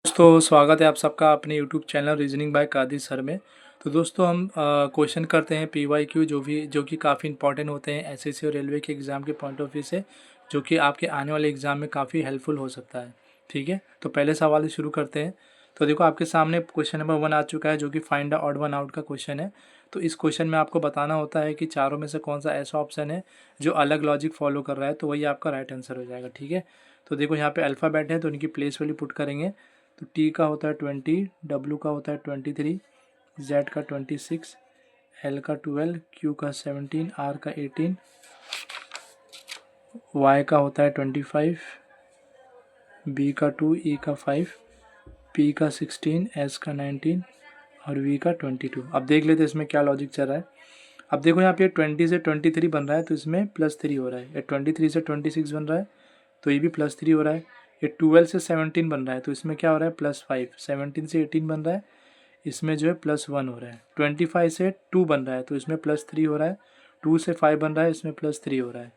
दोस्तों स्वागत है आप सबका अपने YouTube channel reasoning by Qadir sir में। तो दोस्तों हम क्वेश्चन करते हैं पीवाईक्यू जो कि काफ़ी इंपॉर्टेंट होते हैं एसएससी और रेलवे के एग्ज़ाम के पॉइंट ऑफ व्यू से, जो कि आपके आने वाले एग्ज़ाम में काफ़ी हेल्पफुल हो सकता है। ठीक है, तो पहले सवाल से शुरू करते हैं। तो देखो आपके सामने क्वेश्चन नंबर 1 आ चुका है, जो कि find the odd one out का क्वेश्चन है। तो इस क्वेश्चन में आपको बताना होता है कि चारों में से कौन सा ऐसा ऑप्शन है जो अलग लॉजिक फॉलो कर रहा है, तो वही आपका राइट आंसर हो जाएगा। ठीक है, तो देखो यहाँ पे अल्फ़ाबेट है तो इनकी प्लेस वैल्यू पुट करेंगे। तो टी का होता है 20, डब्ल्यू का होता है 23, जेड का 26, एल का 12, क्यू का 17, आर का 18, वाई का होता है 25, बी का 2, ई का 5, पी का 16, एस का 19 और वी का 22। अब देख लेते हैं इसमें क्या लॉजिक चल रहा है। अब देखो यहाँ पे 20 से 23 बन रहा है तो इसमें +3 हो रहा है। ये 23 से 26 बन रहा है तो ये भी +3 हो रहा है। ये 12 से 17 बन रहा है तो इसमें क्या हो रहा है +5। 17 से 18 बन रहा है, इसमें जो है +1 हो रहा है। 25 से 2 बन रहा है तो इसमें +3 हो रहा है। 2 से 5 बन रहा है, इसमें +3 हो रहा है।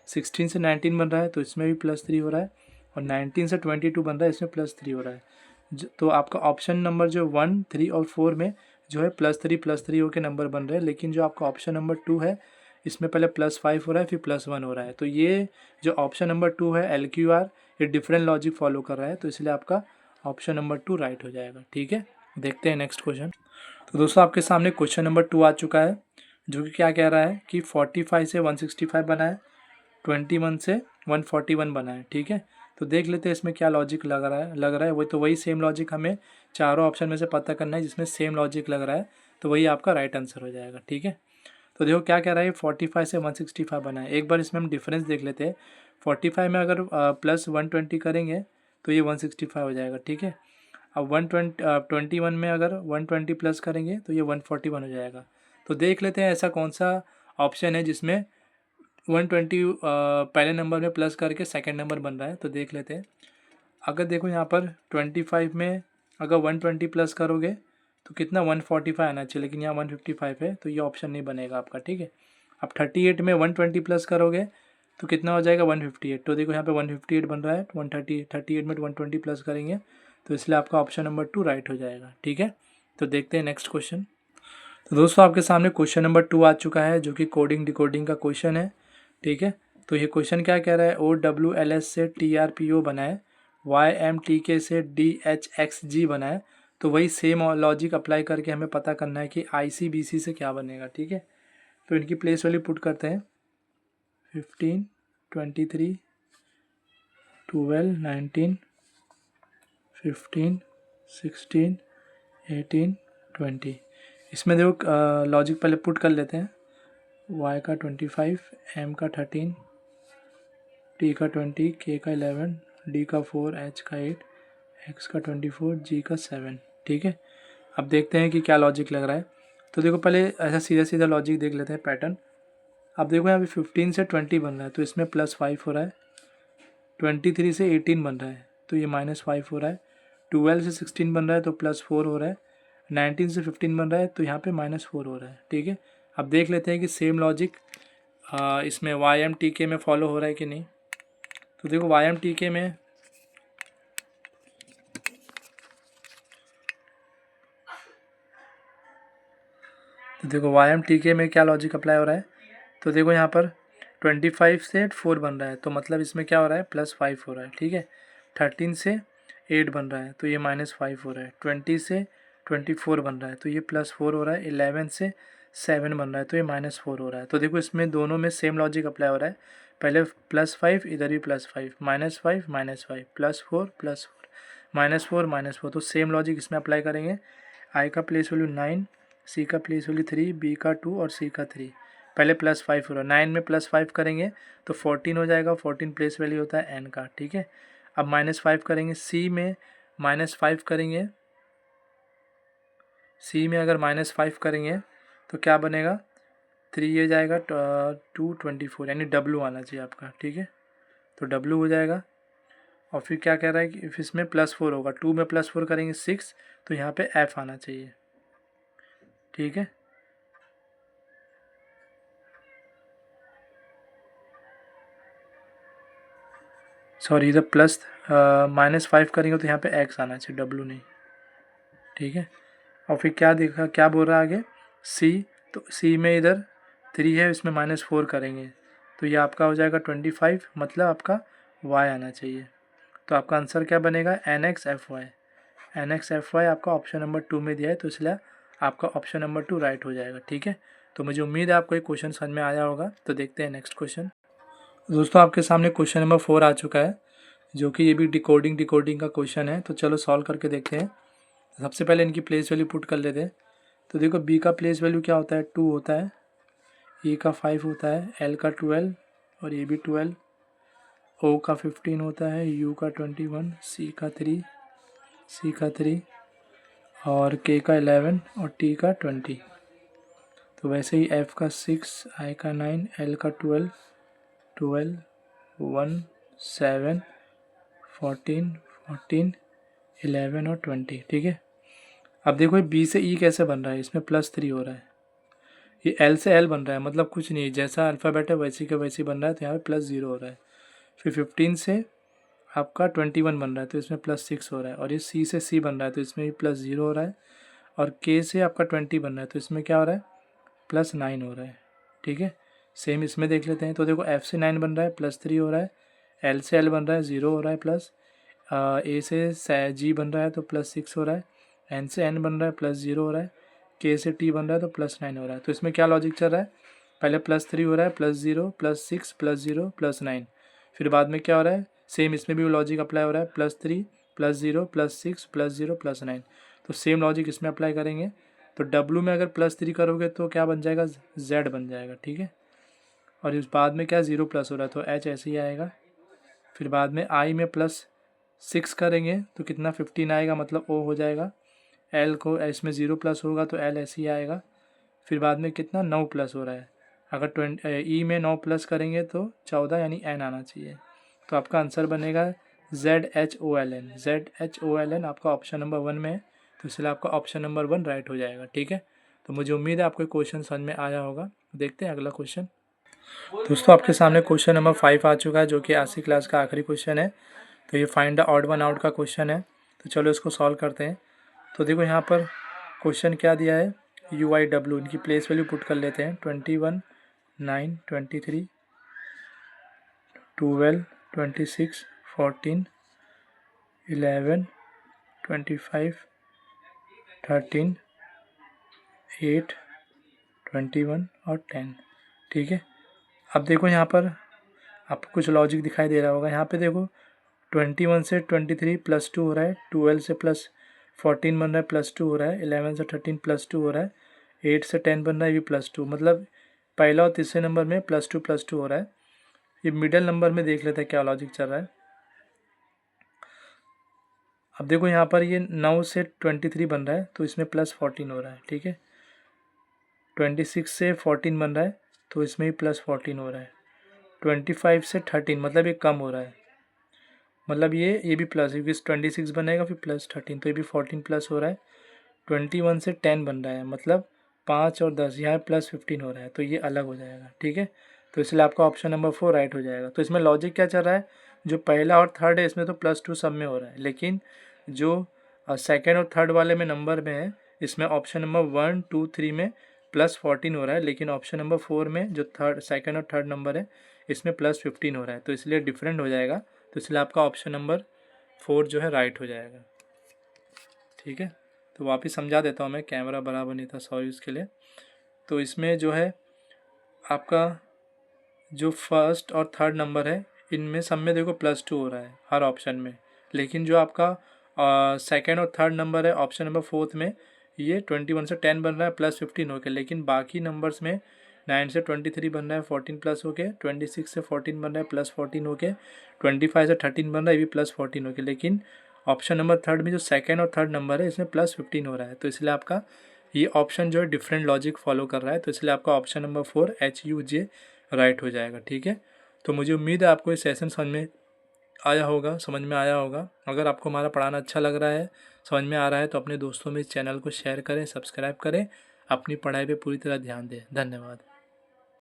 16 से 19 बन रहा है तो इसमें भी +3 हो रहा है। और 19 से 22 बन रहा है, इसमें +3 हो रहा है। तो आपका ऑप्शन नंबर जो 1, 3 और 4 में जो है +3 होकर नंबर बन रहे हैं, लेकिन जो आपका ऑप्शन नंबर 2 है इसमें पहले +5 हो रहा है फिर +1 हो रहा है। तो ये जो ऑप्शन नंबर 2 है LQR, ये डिफरेंट लॉजिक फॉलो कर रहा है, तो इसलिए आपका ऑप्शन नंबर 2 राइट हो जाएगा। ठीक है, देखते हैं नेक्स्ट क्वेश्चन। तो दोस्तों आपके सामने क्वेश्चन नंबर 2 आ चुका है, जो कि क्या कह रहा है कि 45 से 165 बना है, 21 से 141 बना है। ठीक है, तो देख लेते हैं इसमें क्या लॉजिक लग रहा है वही तो वही सेम लॉजिक हमें चारों ऑप्शन में से पता करना है, जिसमें सेम लॉजिक लग रहा है तो वही आपका राइट आंसर हो जाएगा। ठीक है, तो देखो क्या कह रहा है 45 से 165 बना है। एक बार इसमें हम डिफरेंस देख लेते हैं। 45 में अगर +120 करेंगे तो ये 165 हो जाएगा। ठीक है, अब 21 में अगर 120 प्लस करेंगे तो ये 141 हो जाएगा। तो देख लेते हैं ऐसा कौन सा ऑप्शन है जिसमें 120 पहले नंबर में प्लस करके सेकंड नंबर बन रहा है। तो देख लेते हैं। अगर देखो यहाँ पर 25 में अगर 120 प्लस करोगे तो कितना 145 आना चाहिए, लेकिन यहाँ 155 है तो ये ऑप्शन नहीं बनेगा आपका। ठीक है, अब 38 में 120 प्लस करोगे तो कितना हो जाएगा 158। तो देखो यहाँ पे 158 बन रहा है, 38 में 120 प्लस करेंगे तो इसलिए आपका ऑप्शन नंबर 2 राइट हो जाएगा। ठीक है, तो देखते हैं नेक्स्ट क्वेश्चन। तो दोस्तों आपके सामने क्वेश्चन नंबर 2 आ चुका है, जो कि कोडिंग डिकोडिंग का क्वेश्चन है। ठीक है, तो ये क्वेश्चन क्या कह रहा है OWLS से TRPO बना है, YMTK से DHXG बना है। तो वही सेम लॉजिक अप्लाई करके हमें पता करना है कि ICBC से क्या बनेगा। ठीक है, तो इनकी प्लेस वैल्यू पुट करते हैं 15, 23, 12, 19, 15, 16, 18, 20। इसमें देखो लॉजिक पहले पुट कर लेते हैं। Y का 25, M का 13, T का 20, K का 11, D का 4, H का 8, X का 24, G का 7। ठीक है, अब देखते हैं कि क्या लॉजिक लग रहा है। तो देखो पहले ऐसा सीधा सीधा लॉजिक देख लेते हैं पैटर्न। अब देखो यहाँ पे 15 से 20 बन रहा है तो इसमें +5 हो रहा है। 23 से 18 बन रहा है तो ये -5 हो रहा है। 12 से 16 बन रहा है तो +4 हो रहा है। 19 से 15 बन रहा है तो यहाँ पे -4 हो रहा है। ठीक है, अब देख लेते हैं कि सेम लॉजिक इसमें YMTK में फॉलो हो रहा है कि नहीं। तो देखो YMTK में में क्या लॉजिक अप्लाई हो रहा है। तो देखो यहाँ पर 25 से 4 बन रहा है तो मतलब इसमें क्या हो रहा है +5 हो रहा है। ठीक है, 13 से 8 बन रहा है तो ये -5 हो रहा है। 20 से 24 बन रहा है तो ये +4 हो रहा है। 11 से 7 बन रहा है तो ये -4 हो रहा है। तो देखो इसमें दोनों में सेम लॉजिक अप्लाई हो रहा है। पहले +5, इधर भी +5, -5, -5, +4, +4, -4, -4। तो सेम लॉजिक इसमें अप्लाई करेंगे। आई का प्लेस वैल्यू 9, सी का प्लेस वैल्यू 3, बी का 2 और सी का 3। पहले +5 हो रहा है, 9 में +5 करेंगे तो 14 हो जाएगा। 14 प्लेस वैल्यू होता है एन का। ठीक है, अब -5 करेंगे। सी में -5 करेंगे, सी में अगर -5 करेंगे तो क्या बनेगा 3 ये जाएगा 224, यानी डब्लू आना चाहिए आपका। ठीक है, तो डब्लू हो जाएगा। और फिर क्या कह रहा है कि इसमें +4 होगा। 2 में +4 करेंगे 6, तो यहाँ पे एफ आना चाहिए। ठीक है, सॉरी इधर प्लस -5 करेंगे तो यहाँ पे एक्स आना चाहिए, डब्लू नहीं, ठीक है। और फिर क्या देखा, क्या बोल रहा है आगे, सी, तो सी में इधर 3 है, इसमें -4 करेंगे तो ये आपका हो जाएगा 25, मतलब आपका y आना चाहिए। तो आपका आंसर क्या बनेगा, NXFY। NXFY आपका ऑप्शन नंबर 2 में दिया है, तो इसलिए आपका ऑप्शन नंबर 2 राइट हो जाएगा, ठीक है। तो मुझे उम्मीद है आपको ये क्वेश्चन समझ में आया होगा। तो देखते हैं नेक्स्ट क्वेश्चन। दोस्तों आपके सामने क्वेश्चन नंबर 4 आ चुका है, जो कि ये भी डिकोडिंग का क्वेश्चन है। तो चलो सॉल्व करके देखते हैं। सबसे पहले इनकी प्लेस वैल्यू पुट कर लेते हैं। तो देखो बी का प्लेस वैल्यू क्या होता है, 2 होता है, ए का 5 होता है, एल का 12 और ए भी 12, ओ का 15 होता है, यू का 21, सी का 3 और के का 11 और टी का 20। तो वैसे ही एफ का 6, आई का 9, एल का 12, 1, 7, 14, 11 और 20, ठीक है। अब देखो बी से ई कैसे बन रहा है, इसमें +3 हो रहा है, ये एल से एल बन रहा है, मतलब कुछ नहीं, जैसा अल्फ़ाबेट है वैसे के वैसे बन रहा है, तो यहाँ पे +0 हो रहा है। फिर 15 से आपका 21 बन रहा है, तो इसमें +6 हो रहा है। और ये सी से सी बन रहा है, तो इसमें भी +0 हो रहा है। और के से आपका 20 बन रहा है, तो इसमें क्या हो रहा है, +9 हो रहा है, ठीक है। सेम इसमें देख लेते हैं। तो देखो एफ से 9 बन रहा है, +3 हो रहा है, एल से एल बन रहा है 0 हो रहा है, प्लस ए से जी बन रहा है तो +6 हो रहा है, एन से एन बन रहा है +0 हो रहा है, के से टी बन रहा है तो +9 हो रहा है। तो इसमें क्या लॉजिक चल रहा है, पहले +3 हो रहा है, +0, +6, +0, +9, फिर बाद में क्या हो रहा है, सेम इसमें भी लॉजिक अप्लाई हो रहा है, +3, +0, +6, +0, +9। तो सेम लॉजिक इसमें अप्लाई करेंगे। तो डब्लू में अगर +3 करोगे तो क्या बन जाएगा, जेड बन जाएगा, ठीक है। और इस बाद में क्या 0 प्लस हो रहा है, तो एच ऐसे ही आएगा। फिर बाद में आई में +6 करेंगे तो कितना 15 आएगा, मतलब ओ हो जाएगा। एल को इसमें 0 प्लस होगा तो एल ऐसे ही आएगा। फिर बाद में कितना 9 प्लस हो रहा है, अगर ई में 9 प्लस करेंगे तो 14 यानी एन आना चाहिए। तो आपका आंसर बनेगा ZHOLN। ZHOLN आपका ऑप्शन नंबर 1 में है, तो इसलिए आपका ऑप्शन नंबर 1 राइट हो जाएगा, ठीक है। तो मुझे उम्मीद है आपको क्वेश्चन समझ में आया होगा। देखते हैं अगला क्वेश्चन। दोस्तों आपके सामने क्वेश्चन नंबर 5 आ चुका है, जो कि 80 क्लास का आखिरी क्वेश्चन है। तो ये find the odd one out का क्वेश्चन है। तो चलो इसको सॉल्व करते हैं। तो देखो यहाँ पर क्वेश्चन क्या दिया है, UIW, इनकी प्लेस वैल्यू पुट कर लेते हैं। 21, 9, 23, 12, 26, 14, 11, 25, 13, 8, 21 और 10, ठीक है। अब देखो यहाँ पर आपको कुछ लॉजिक दिखाई दे रहा होगा। यहाँ पे देखो 21 से 23 +2 हो रहा है, 12 से +14 बन रहा है +2 हो रहा है, 11 से 13 +2 हो रहा है, 8 से 10 बन रहा है ये भी +2, मतलब पहला और तीसरे नंबर में +2 हो रहा है। ये मिडिल नंबर में देख लेते हैं क्या लॉजिक चल रहा है। अब देखो यहाँ पर ये 9 से 23 बन रहा है, तो इसमें +14 हो रहा है, ठीक है। 26 से 14 बन रहा है, तो इसमें भी +14 हो रहा है। 25 से 13 मतलब ये कम हो रहा है, मतलब ये भी प्लस, क्योंकि 26 बनेगा फिर +13, तो ये भी 14 प्लस हो रहा है। 21 से 10 बन रहा है, मतलब 5 और 10, यहाँ +15 हो रहा है, तो ये अलग हो जाएगा, ठीक है। तो इसलिए आपका ऑप्शन नंबर 4 राइट हो जाएगा। तो इसमें लॉजिक क्या चल रहा है, जो पहला और थर्ड है इसमें तो +2 सब में हो रहा है, लेकिन जो सेकेंड और थर्ड वाले में नंबर में है, इसमें ऑप्शन नंबर 1, 2, 3 में +14 हो रहा है, लेकिन ऑप्शन नंबर 4 में जो सेकेंड और थर्ड नंबर है इसमें +15 हो रहा है, तो इसलिए डिफरेंट हो जाएगा। तो इसलिए आपका ऑप्शन नंबर 4 जो है राइट हो जाएगा, ठीक है। तो वापस समझा देता हूँ मैं, कैमरा बराबर नहीं था, सॉरी उसके लिए। तो इसमें जो है आपका जो फर्स्ट और थर्ड नंबर है, इनमें सब में देखो +2 हो रहा है हर ऑप्शन में, लेकिन जो आपका सेकेंड और थर्ड नंबर है ऑप्शन नंबर 4 में, ये 21 से 10 बन रहा है +15 होके, लेकिन बाकी नंबर्स में 9 से 23 बन रहा है 14 प्लस होके, 26 से 14 बन रहा है +14 होके, 25 से 13 बन रहा है ये भी +14 होके, लेकिन ऑप्शन नंबर थर्ड में जो सेकेंड और थर्ड नंबर है इसमें +15 हो रहा है। तो इसलिए आपका ये ऑप्शन जो है डिफरेंट लॉजिक फॉलो कर रहा है, तो इसलिए आपका ऑप्शन नंबर 4 HUJ राइट हो जाएगा, ठीक है। तो मुझे उम्मीद है आपको ये सेशन समझ में आया होगा। अगर आपको हमारा पढ़ाना अच्छा लग रहा है, समझ में आ रहा है, तो अपने दोस्तों में इस चैनल को शेयर करें, सब्सक्राइब करें, अपनी पढ़ाई पे पूरी तरह ध्यान दें। धन्यवाद।